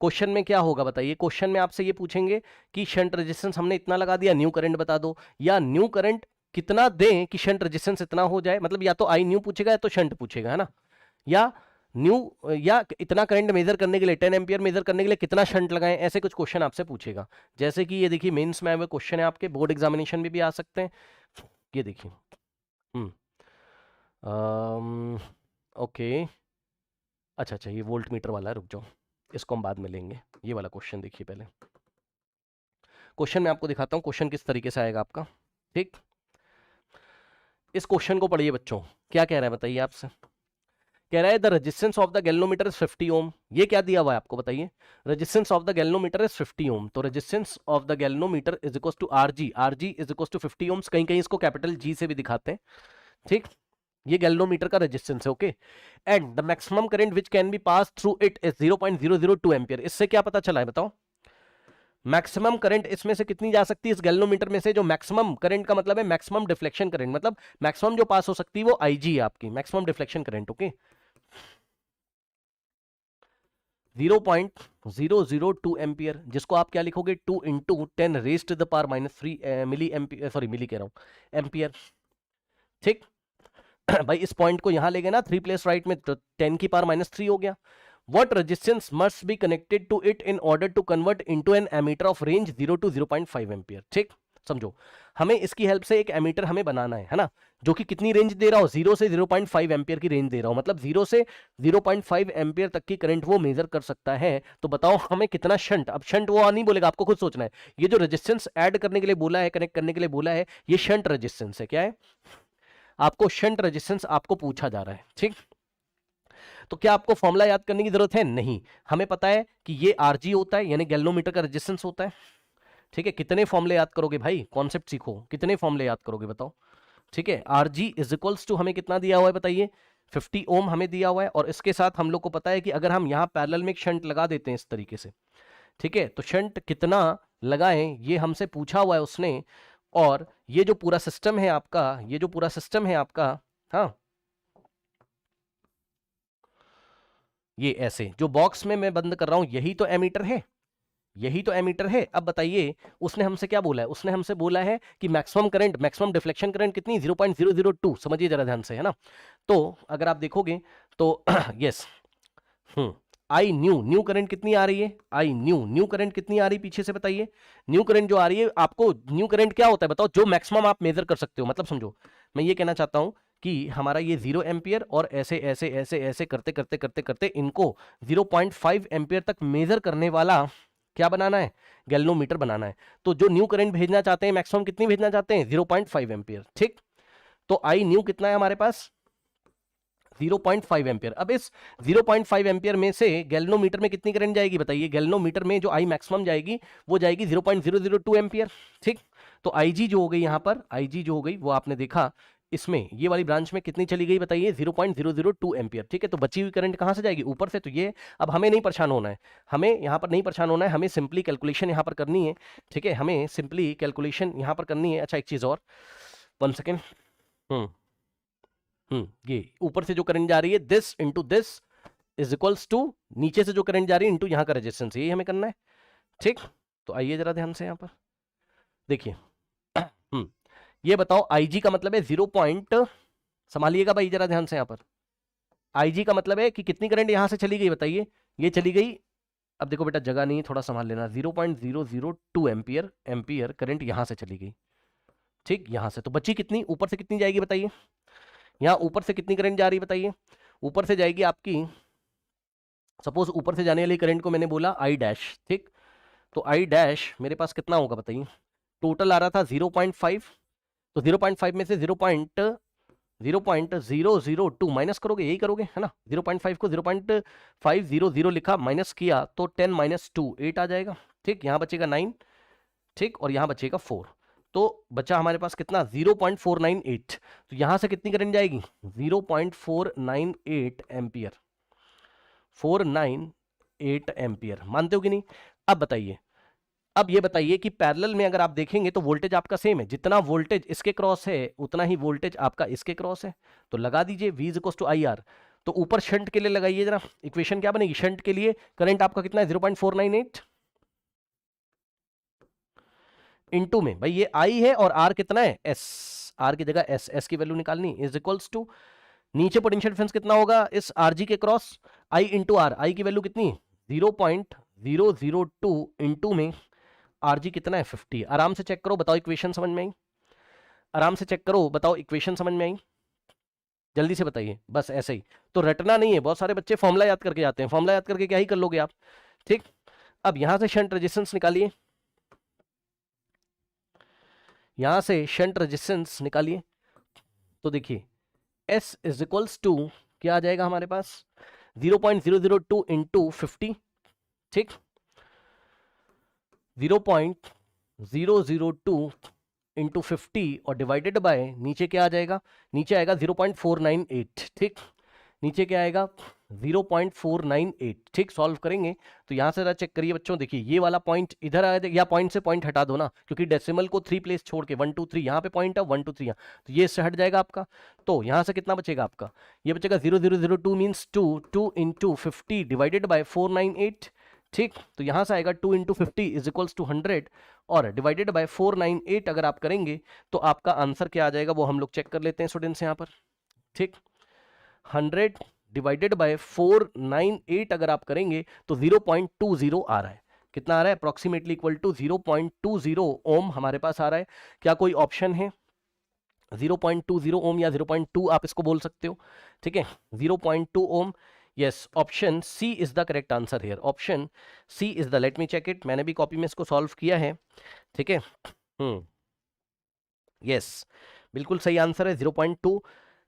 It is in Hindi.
क्वेश्चन में क्या होगा बताइए, क्वेश्चन में आपसे ये पूछेंगे कि शंट रेजिस्टेंस हमने इतना लगा दिया, न्यू करंट बता दो, या न्यू करंट कितना दें कि शंट रेजिस्टेंस इतना हो जाए, मतलब या तो आई न्यू पूछेगा या तो शंट पूछेगा, है ना, या न्यू, या इतना करंट मेजर करने के लिए 10 एम्पियर मेजर करने के लिए कितना शंट लगाएं, ऐसे कुछ क्वेश्चन आपसे पूछेगा। जैसे कि ये देखिए मेंस में आए हुए क्वेश्चन है आपके, बोर्ड एग्जामिनेशन में भी आ सकते हैं। ये देखिए ओके, अच्छा अच्छा, ये वोल्ट मीटर वाला है, रुक जाओ, इसको हम बाद में लेंगे। ये वाला क्वेश्चन देखिए पहले, क्वेश्चन मैं आपको दिखाता हूँ क्वेश्चन किस तरीके से आएगा आपका। ठीक, इस क्वेश्चन को पढ़िए बच्चों, क्या कह रहा है बताइए आपसे। कह रहा है the resistance of the galvanometer is 50 ohm. ये क्या दिया हुआ है आपको बताइए, resistance of the galvanometer is 50 ohm. तो resistance of the galvanometer is equal to RG, RG is equal to 50 ohms, कहीं कहीं इसको कैपिटल जी से भी दिखाते हैं। ठीक, ये गैल्वेनोमीटर का रेजिस्टेंस है, okay. And the maximum current which can be pass through it is 0.002 ampere. इससे क्या पता चला है बताओ, मैक्सिमम करंट इसमें से कितनी जा सकती है, इस गैल्वेनोमीटर में से जो मैक्सिमम करंट का मतलब है मैक्सिमम डिफ्लेक्शन करंट, मतलब मैक्सिमम जो पास हो सकती है वो आईजी है आपकी, maximum deflection current, okay. 0.002 ampere, जिसको आप क्या लिखोगे 2 into 10 raised to the power -3 milli ampere, sorry milli कह रहा हूं, एम्पियर। ठीक भाई, इस पॉइंट को यहां ले गए ना 3 प्लेस राइट में, तो 10 की पावर -3 हो गया। What resistance must be connected to it in order to convert into an ammeter of range 0 to 0.5 ampere. ठीक, समझो, हमें इसकी हेल्प से एक एमीटर हमें बनाना है ना, जो कि कितनी रेंज दे रहा हो, 0 से 0.5 एम्पियर की रेंज दे रहा हो, मतलब 0 से 0.5 एम्पियर तक की करंट वो मेजर कर सकता है। तो बताओ हमें कितना शंट, अब शंट वो नहीं बोलेगा, आपको खुद सोचना है। ये जो रेजिस्टेंस ऐड करने के लिए बोला है, कनेक्ट करने के लिए बोला है, ये शंट रेजिस्टेंस है। क्या है, आपको शंट रेजिस्टेंस आपको पूछा जा रहा है। ठीक, तो क्या आपको फॉर्मूला याद करने की जरूरत है, नहीं, हमें पता है कि ये आरजी होता है, यानी गैल्वेनोमीटर का रेजिस्टेंस होता है। ठीक है, कितने फॉर्मूले याद करोगे भाई, कॉन्सेप्ट सीखो, कितने फॉर्मूले याद करोगे बताओ। ठीक है, आरजी इज इक्वल्स टू हमें कितना दिया हुआ है बताइए, 50 ओम हमें दिया हुआ है, और इसके साथ हम लोग को पता है कि अगर हम यहाँ पैरेलल में एक शंट लगा देते हैं इस तरीके से, ठीक है, तो शंट कितना लगाएं ये हमसे पूछा हुआ है उसने। और ये जो पूरा सिस्टम है आपका, ये जो पूरा सिस्टम है आपका, हाँ, ये ऐसे जो बॉक्स में मैं बंद कर रहा हूं यही तो एमीटर है, यही तो एमीटर है। अब बताइए उसने हमसे क्या बोला है, उसने हमसे बोला है कि maximum current, maximum deflection current कितनी, 0.002, समझिए जरा ध्यान से, है ना। तो अगर आप देखोगे तो yes, I knew, new current कितनी आ रही है, आई न्यू, न्यू करंट कितनी आ रही है पीछे से बताइए। न्यू करंट जो आ रही है आपको, न्यू करंट क्या होता है बताओ, जो मैक्सिमम आप मेजर कर सकते हो, मतलब समझो मैं ये कहना चाहता हूं कि हमारा ये 0 एम्पियर और ऐसे ऐसे ऐसे ऐसे करते करते करते करते इनको 0.5 एम्पियर तक मेजर करने वाला क्या बनाना है, गैल्वेनोमीटर बनाना है। तो जो न्यू करंट भेजना चाहते हैं, मैक्सिमम कितनी भेजना चाहते हैं, 0.5 एम्पियर। ठीक, तो आई न्यू कितना है हमारे पास, 0.5 एम्पियर। अब इस 0.5 एम्पियर में से गैल्वेनोमीटर में कितनी करंट जाएगी बताइए, गैल्वेनोमीटर में जो आई मैक्सिमम जाएगी वो जाएगी 0.002 एम्पियर। ठीक, तो आईजी जो हो गई यहां पर, आईजी जो हो गई वो आपने देखा इसमें, ये वाली ब्रांच में कितनी चली गई बताइए, 0.002 एम्पियर। ठीक है, तो बची हुई करंट कहां से जाएगी, ऊपर से। तो ये अब हमें नहीं परेशान होना है, हमें यहां पर नहीं परेशान होना है, हमें सिंपली कैलकुलेशन यहां पर करनी है। ठीक है, हमें सिंपली कैलकुलेशन यहां पर करनी है। अच्छा एक चीज और, 1 सेकेंड, ये ऊपर से जो करंट जा रही है this into this is equals to नीचे से जो करंट जा रही है इंटू यहां का रेजिस्टेंस, यही हमें करना है। ठीक, तो आइए जरा ध्यान से यहां पर देखिए, ये बताओ आईजी का मतलब है 0 पॉइंट, संभालिएगा भाई जरा ध्यान से यहां पर, आईजी का मतलब है कि कितनी करंट यहां से चली गई बताइए, ये चली गई, अब देखो बेटा जगह नहीं है, थोड़ा संभाल लेना, 0.002 एम्पियर, एम्पियर करंट यहां से चली गई। ठीक, यहां से तो बची कितनी, ऊपर से कितनी जाएगी बताइए, यहां ऊपर से कितनी करंट जा रही है बताइए, ऊपर से जाएगी आपकी, सपोज ऊपर से जाने वाली करंट को मैंने बोला आई डैश। ठीक, तो आई डैश मेरे पास कितना होगा बताइए, टोटल आ रहा था 0.5, तो 0.5 में से 0.002 माइनस करोगे, यही करोगे है ना, 0.5 को 0.500 लिखा, माइनस किया तो 10 - 2 8 आ जाएगा। ठीक, यहां बचेगा 9, ठीक, और यहां बचेगा 4, तो बचा हमारे पास कितना 0.498। तो यहां से कितनी करंट जाएगी 0.498 एम्पियर, 498 एम्पियर, मानते हो कि नहीं। अब बताइए, अब ये बताइए कि पैरेलल में अगर आप देखेंगे तो वोल्टेज आपका सेम है, जितना वोल्टेज इसके क्रॉस है उतना ही वोल्टेज आपका इसके क्रॉस है, तो लगा दीजिए V = IR। तो ऊपर शंट के लिए लगाइए जरा, इक्वेशन क्या बनेगी शंट के लिए, करंट आपका कितना है 0.498 इनटू में, भाई ये आई है और आर कितना है एस, आर की जगह एस, एस की वैल्यू निकालनी इज इक्वल्स टू, नीचे पोटेंशियल डिफरेंस कितना होगा इस आरजी के क्रॉस, आई इंटू आर, आई की वैल्यू कितनी 0.002 इंटू में आरजी कितना है 50। आराम से चेक करो, बताओ इक्वेशन समझ में आई, आराम से चेक करो, बताओ इक्वेशन समझ में आई, जल्दी से बताइए, बस ऐसे ही। तो रटना नहीं है, बहुत सारे बच्चे फॉर्मूला याद करके जाते हैं, फॉर्मूला याद करके क्या ही कर लोगे आप, ठीक। अब यहां से शंट रेजिस्टेंस निकालिए, यहां से शंट रेजिस्टेंस निकालिए, तो देखिए S इज इक्वल्स टू क्या आ जाएगा हमारे पास 0.002 इंटू 50, ठीक, 0.002 इंटू 50 और डिवाइडेड बाय नीचे क्या आ जाएगा, नीचे आएगा 0.498, ठीक, नीचे क्या आएगा 0.498, ठीक। सॉल्व करेंगे तो यहां से जरा चेक करिए बच्चों, देखिए ये वाला पॉइंट इधर आया, या पॉइंट से पॉइंट हटा दो ना, क्योंकि डेसिमल को 3 प्लेस छोड़ के 1 2 3 यहाँ पे पॉइंट है, 1 2 3 यहाँ, तो ये इससे हट जाएगा आपका, तो यहां से कितना बचेगा आपका, ये बचेगा 0002 मीन्स 2 इंटू 50 डिवाइडेड बाय 498, ठीक। तो यहां से आएगा 2 इंटू 50 इज इक्वल्स टू 100 और डिवाइडेड बाय 498 अगर आप करेंगे तो आपका आंसर क्या आ जाएगा वो हम लोग चेक कर लेते हैं स्टूडेंट्स यहाँ पर, ठीक। 100 डिवाइडेड बाय 498 अगर आप करेंगे तो 0.20 आ रहा है, कितना आ रहा है अप्रोक्सीमेटली इक्वल टू 0.20 ओम हमारे पास आ रहा है। क्या कोई ऑप्शन है 0.20 ओम या 0.2 आप इसको बोल सकते हो, ठीक है 0.2 ohm, yes option C is the correct answer here, option C is the, let me check it, मैंने भी कॉपी में इसको सॉल्व किया है, ठीक है, यस बिल्कुल सही आंसर है 0.2